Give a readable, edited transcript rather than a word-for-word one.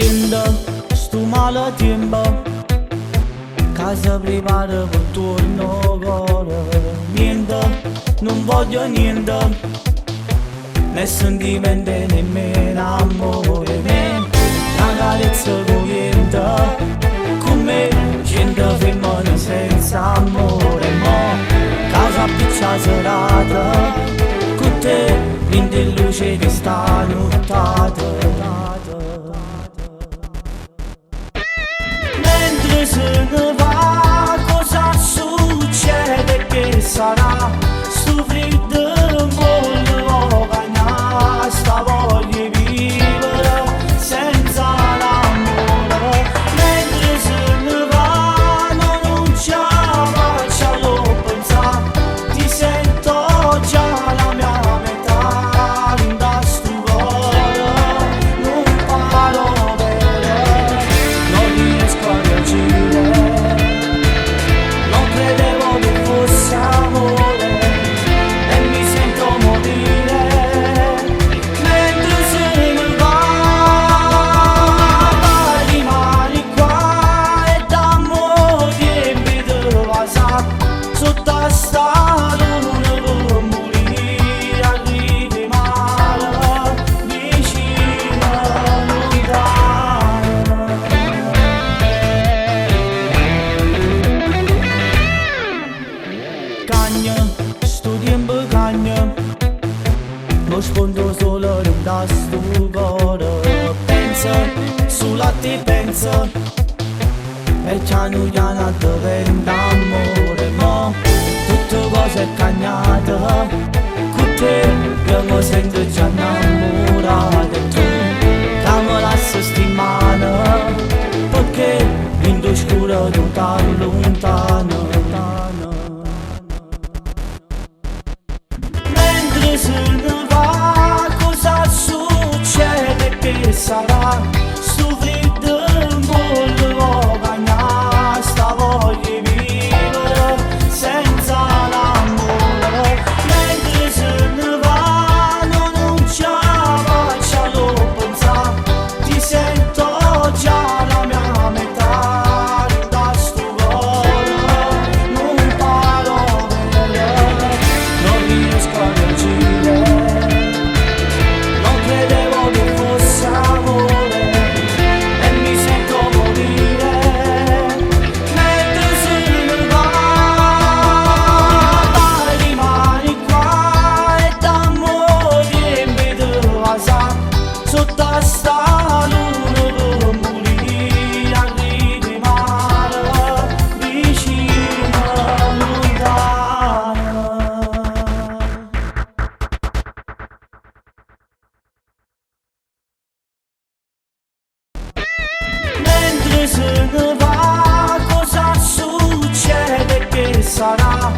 Siendo sto male tempo casa prepara per torno cuore. Niente, non voglio niente, né sentimento nemmeno amore. Una carezza cogliente, come gente femmina senza amore. Mo casa piccia serata, con te in luce di sta nottata. Mentre se ne va, cosa succede che sarà? Sto freddo voglio bagnare, sta voglia vivere senza l'amore. Mentre se ne va, non ce la faccio a pensare, ti sento già la mia metà, da sto cuore non parlo bene, non riesco a reagire, non credevo che fosse amore e mi sento morire. Mentre se ne va, rimani qua e d'amore riempi di vasa sotto a sta luna per morire. Arrivi male, vicino, lontano. Cagna, sto tempo cagna, lo sfondo solo da sto cuore. Pensa, sulla te pensa, e piano piano diventa amore. Mo tutte cose cagnate, con te io mi sento già innamorato. E tu che mi lasci stimare, perché in l'oscuro tu stai lontano. Mentre se ne va, cosa succede che sarà? Sto freddo voglio bagnare, sta voglia vivere senza l'amore. Mentre se ne va, non ce la faccio a pensare, ti sento già la mia metà, da sto cuore non parlo bene, non riesco a reagire, non credevo che fosse amore e mi sento morire. Mentre se ne va, rimani qua e d'amore riempi di vasa sotto a sta luna per morire. Arrivi male, vicino, lontano. Mentre se ne va, cosa succede che sarà?